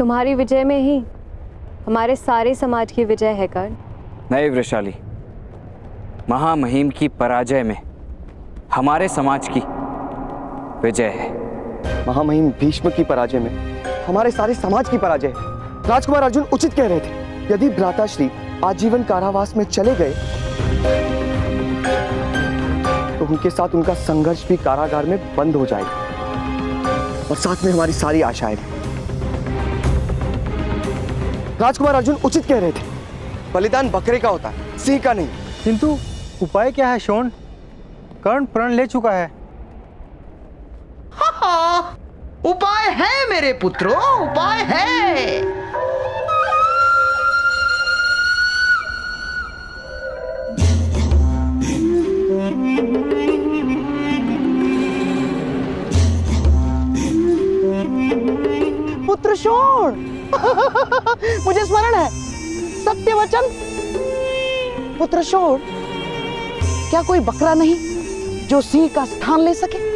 तुम्हारी विजय में ही हमारे सारे समाज की विजय है कर्ण। नहीं वृषाली, महामहिम की पराजय में हमारे समाज की विजय है। महामहिम भीष्म की पराजय में हमारे सारे समाज की पराजय है। राजकुमार अर्जुन उचित कह रहे थे, यदि भ्राताश्री आजीवन कारावास में चले गए तो उनके साथ उनका संघर्ष भी कारागार में बंद हो जाएगा और साथ में हमारी सारी आशाएं भी। राजकुमार अर्जुन उचित कह रहे थे, बलिदान बकरे का होता है, सिंह का नहीं। किंतु उपाय क्या है शोण? कर्ण प्रण ले चुका है। हाँ, उपाय है मेरे पुत्रों, उपाय है। पुत्र शोण मुझे स्मरण है, सत्य वचन। पुत्र शोण, क्या कोई बकरा नहीं जो सिंह का स्थान ले सके?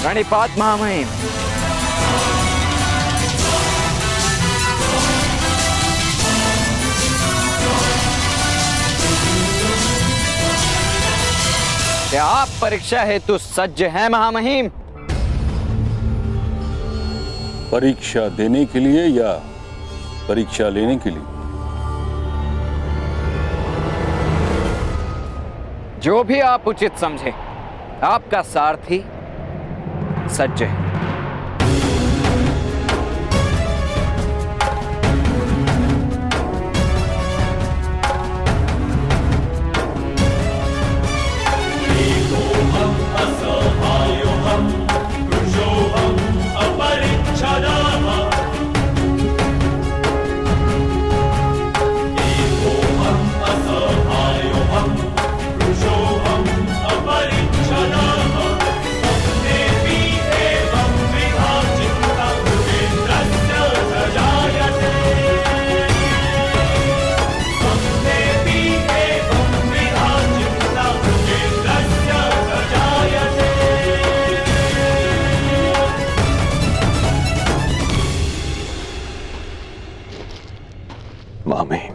प्रणिपात महामहिम। क्या आप परीक्षा हेतु सज्ज हैं महामहिम? परीक्षा देने के लिए या परीक्षा लेने के लिए? जो भी आप उचित समझे, आपका सारथी सज्ज है। महामहिम,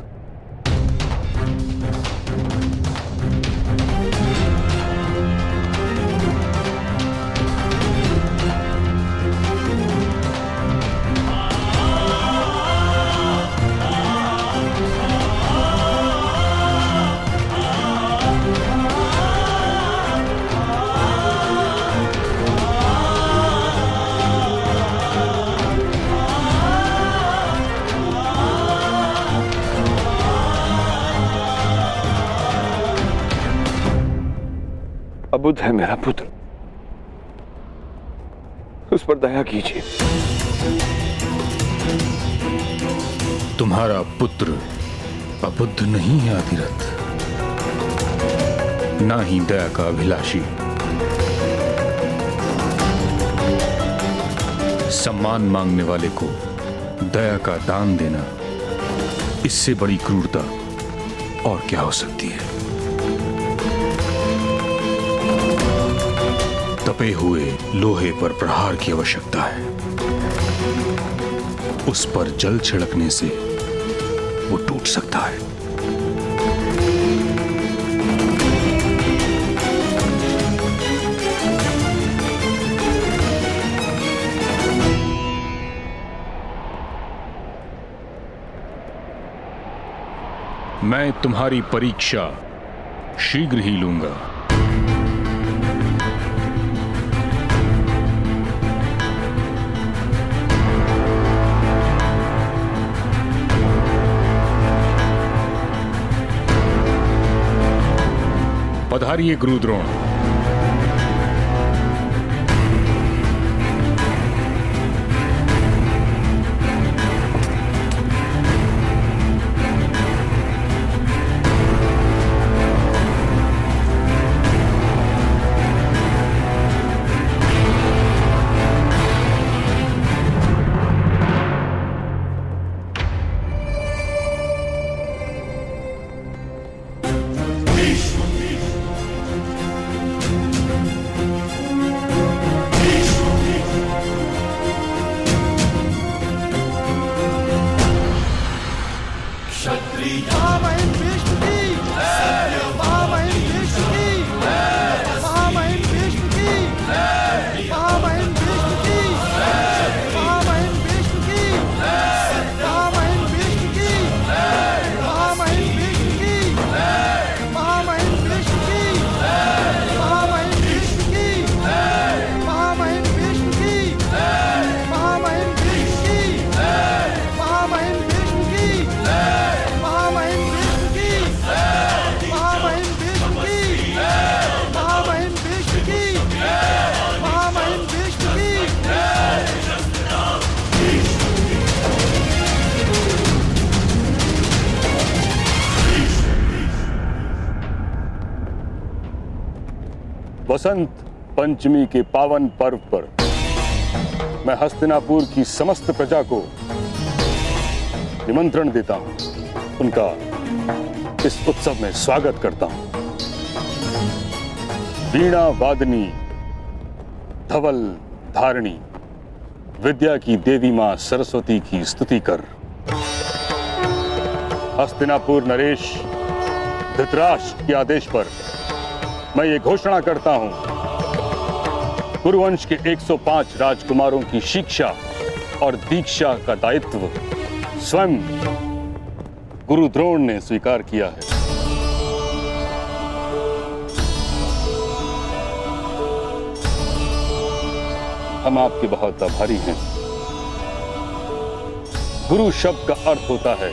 अबुध है मेरा पुत्र, उस पर दया कीजिए। तुम्हारा पुत्र अबुद्ध नहीं है अधिरथ, ना ही दया का अभिलाषी। सम्मान मांगने वाले को दया का दान देना, इससे बड़ी क्रूरता और क्या हो सकती है? तपे हुए लोहे पर प्रहार की आवश्यकता है, उस पर जल छिड़कने से वो टूट सकता है। मैं तुम्हारी परीक्षा शीघ्र ही लूंगा। पधारिए गुरुद्रोण। वसंत पंचमी के पावन पर्व पर मैं हस्तिनापुर की समस्त प्रजा को निमंत्रण देता हूं, उनका इस उत्सव में स्वागत करता हूं। वीणा वादनी, धवल धारिणी, विद्या की देवी मां सरस्वती की स्तुति कर। हस्तिनापुर नरेश धृतराष्ट्र के आदेश पर मैं ये घोषणा करता हूं, कुरुवंश के 105 राजकुमारों की शिक्षा और दीक्षा का दायित्व स्वयं गुरु द्रोण ने स्वीकार किया है। हम आपके बहुत आभारी हैं। गुरु शब्द का अर्थ होता है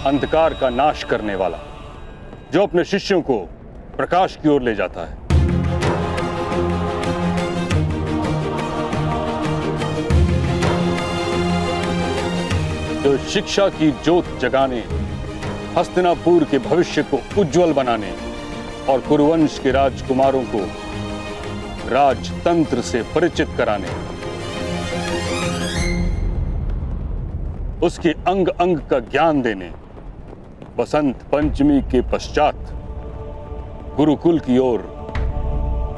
अंधकार का नाश करने वाला, जो अपने शिष्यों को प्रकाश की ओर ले जाता है। जो शिक्षा की ज्योत जगाने, हस्तिनापुर के भविष्य को उज्जवल बनाने और कुरुवंश के राजकुमारों को राजतंत्र से परिचित कराने, उसके अंग अंग का ज्ञान देने वसंत पंचमी के पश्चात गुरुकुल की ओर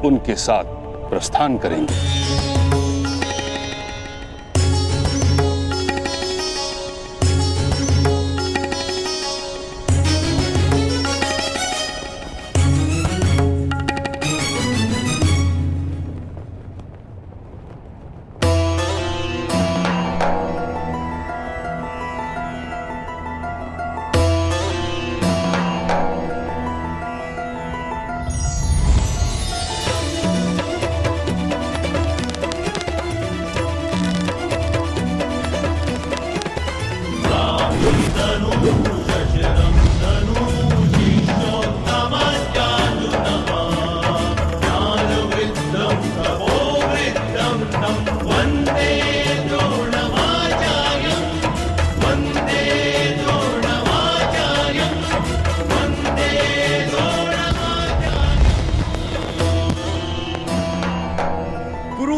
उनके साथ प्रस्थान करेंगे।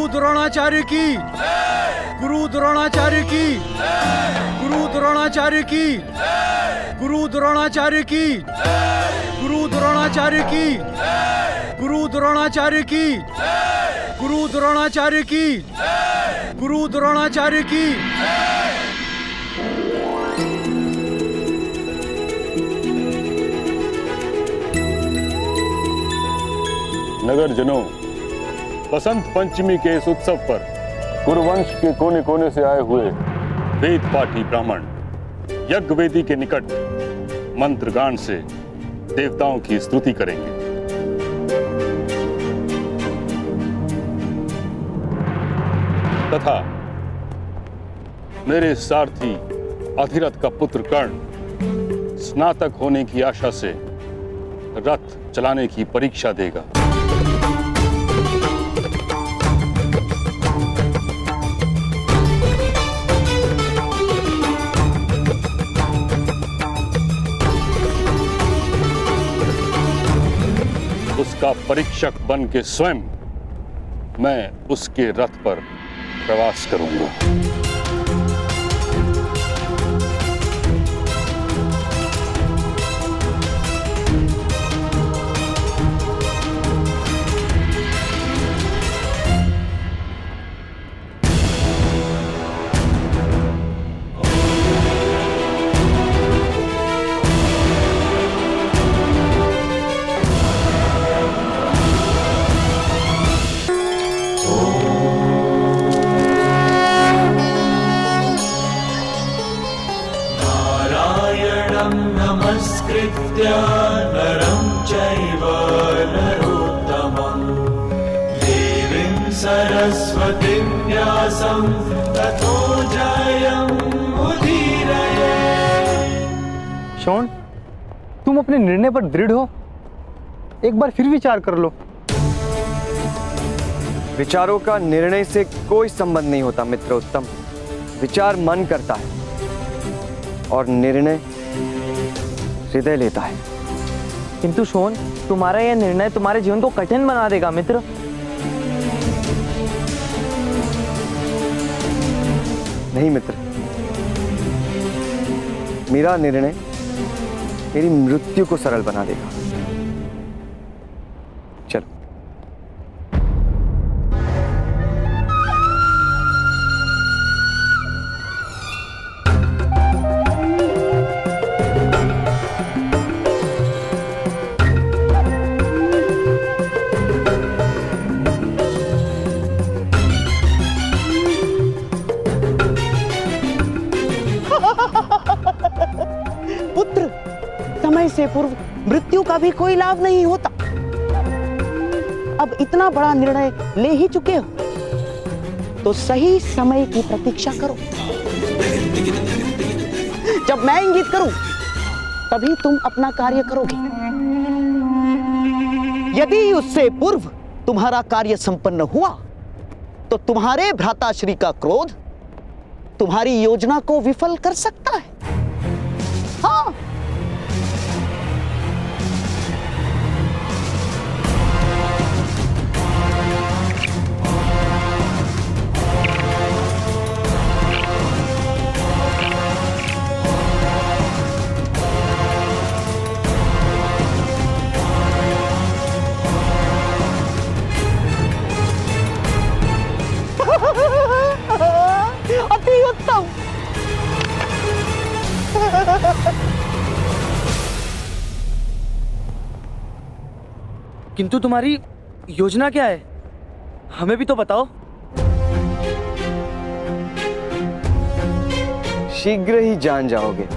द्रोणाचार्य की, गुरु द्रोणाचार्य की, गुरु द्रोणाचार्य की, गुरु द्रोणाचार्य की, गुरु द्रोणाचार्य की, गुरु द्रोणाचार्य की, गुरु द्रोणाचार्य की, गुरु द्रोणाचार्य की। नगर जनों, बसंत पंचमी के इस उत्सव पर कुरुवंश के कोने कोने से आए हुए वेद पाठी ब्राह्मण यज्ञ वेदी के निकट मंत्रगान से देवताओं की स्तुति करेंगे। तथा मेरे सारथी अधिरथ का पुत्र कर्ण स्नातक होने की आशा से रथ चलाने की परीक्षा देगा। उसका परीक्षक बन के स्वयं मैं उसके रथ पर प्रवास करूंगा। नमस्कृत्य नरं चैव नरोत्तमं देवीं सरस्वतीं व्यासं ततो जयमुदीरये। शॉन, तुम अपने निर्णय पर दृढ़ हो? एक बार फिर विचार कर लो। विचारों का निर्णय से कोई संबंध नहीं होता मित्रोत्तम। विचार मन करता है और निर्णय हृदय लेता है। किंतु शोन, तुम्हारा यह निर्णय तुम्हारे जीवन को कठिन बना देगा मित्र। नहीं मित्र, मेरा निर्णय मेरी मृत्यु को सरल बना देगा। चलो। पुत्र, समय से पूर्व मृत्यु का भी कोई लाभ नहीं होता। अब इतना बड़ा निर्णय ले ही चुके हो तो सही समय की प्रतीक्षा करो। जब मैं इंगित करूं तभी तुम अपना कार्य करोगे। यदि उससे पूर्व तुम्हारा कार्य संपन्न हुआ तो तुम्हारे भ्राताश्री का क्रोध तुम्हारी योजना को विफल कर सकता है। हाँ, अति उत्तम। किंतु तुम्हारी योजना क्या है? हमें भी तो बताओ। शीघ्र ही जान जाओगे।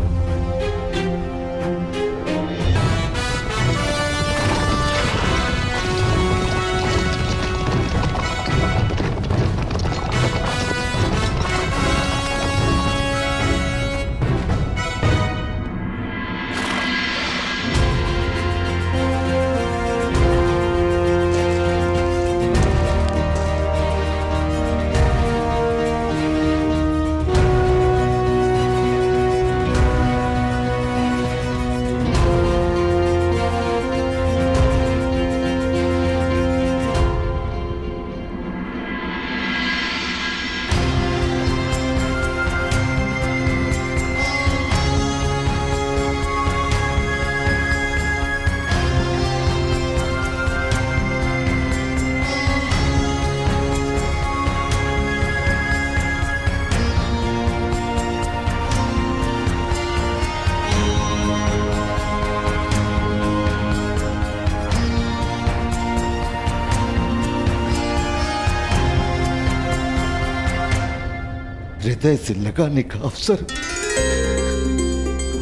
हृदय से लगाने का अवसर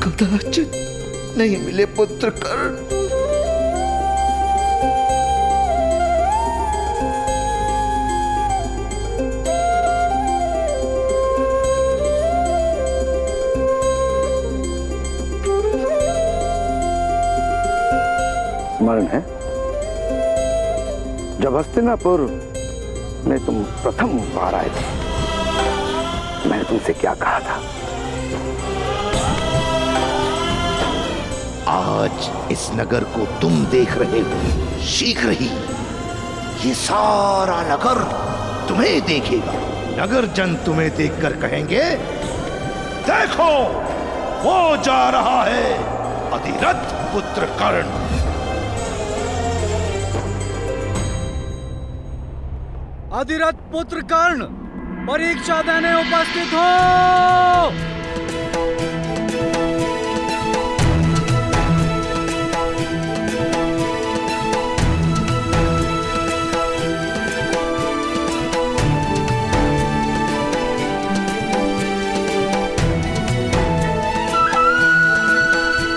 कदाचित नहीं मिले पुत्र कर्ण। स्मरण है जब हस्तिनापुर में तुम प्रथम बार आए थे, मैंने तुमसे क्या कहा था? आज इस नगर को तुम देख रहे हो, शीघ्र ही ये सारा नगर तुम्हें देखेगा। नगर जन तुम्हें देखकर कहेंगे, देखो वो जा रहा है अधिरथ पुत्र कर्ण। अधिरथ पुत्र कर्ण परीक्षा देने उपस्थित हो।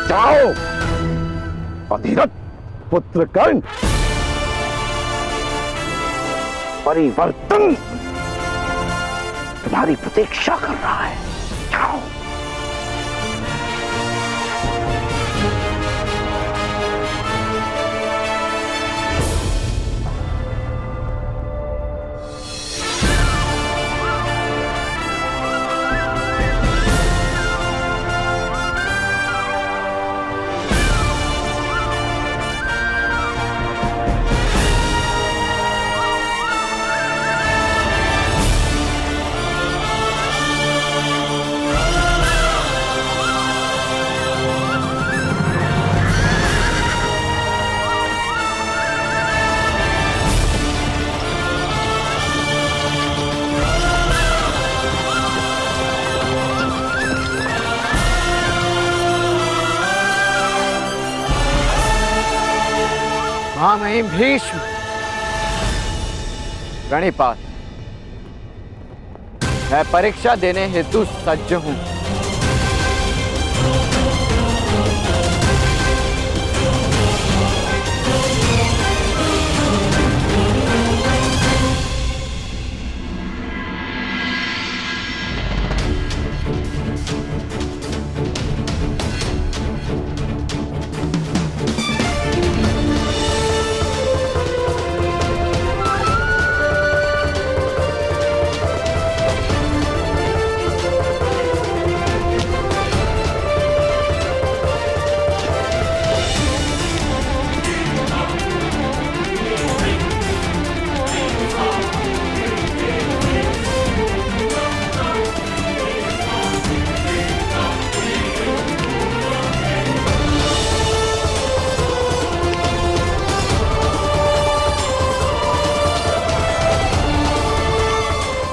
जाओ अधिरथ पुत्र कर्ण, परिवर्तन तुम्हारी प्रतीक्षा कर रहा है। जाओ। महामहिम भीष्म, गणिपाल, मैं परीक्षा देने हेतु सज्ज हूं।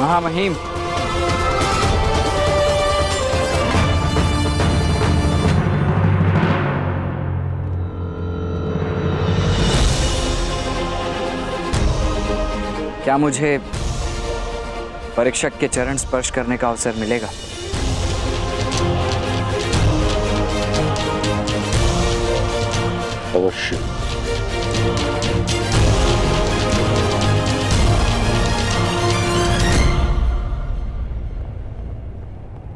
महामहिम, क्या मुझे परीक्षक के चरण स्पर्श करने का अवसर मिलेगा? अवश्य।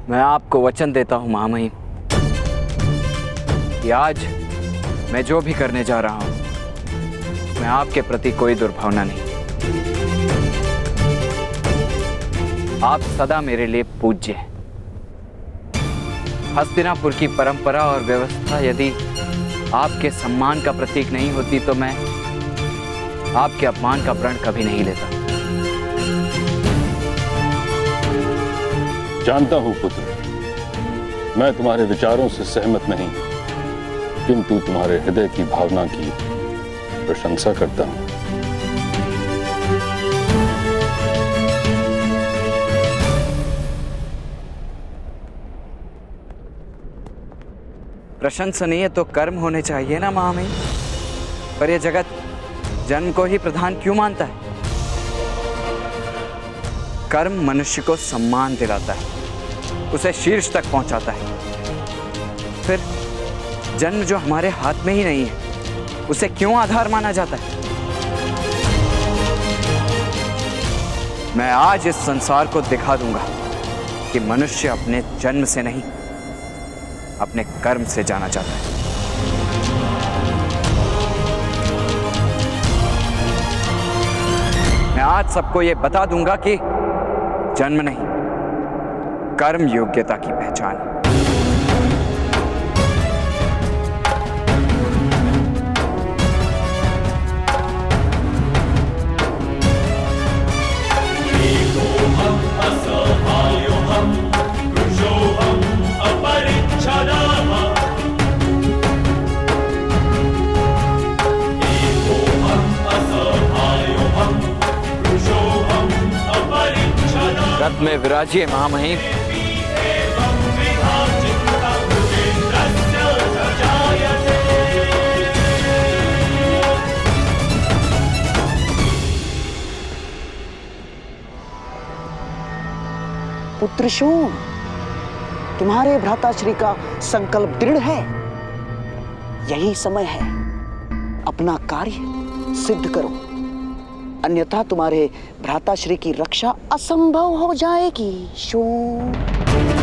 मैं आपको वचन देता हूं महामहिम कि आज मैं जो भी करने जा रहा हूं, मैं आपके प्रति कोई दुर्भावना नहीं। आप सदा मेरे लिए पूज्य हैं। हस्तिनापुर की परंपरा और व्यवस्था यदि आपके सम्मान का प्रतीक नहीं होती तो मैं आपके अपमान का प्रण कभी नहीं लेता। जानता हूं पुत्र, मैं तुम्हारे विचारों से सहमत नहीं, किंतु तुम्हारे हृदय की भावना की प्रशंसा करता हूं। प्रशंसनीय तो कर्म होने चाहिए ना महामहिम, पर यह जगत जन्म को ही प्रधान क्यों मानता है? कर्म मनुष्य को सम्मान दिलाता है, उसे शीर्ष तक पहुंचाता है। फिर जन्म जो हमारे हाथ में ही नहीं है, उसे क्यों आधार माना जाता है? मैं आज इस संसार को दिखा दूंगा कि मनुष्य अपने जन्म से नहीं, अपने कर्म से जाना जाता है। मैं आज सबको यह बता दूंगा कि जन्म नहीं, कर्म योग्यता की पहचान है। रथ में विराजिए महामहिम। पुत्र शोण, तुम्हारे भ्राताश्री का संकल्प दृढ़ है। यही समय है, अपना कार्य सिद्ध करो, अन्यथा तुम्हारे भ्राताश्री की रक्षा असंभव हो जाएगी। शोण।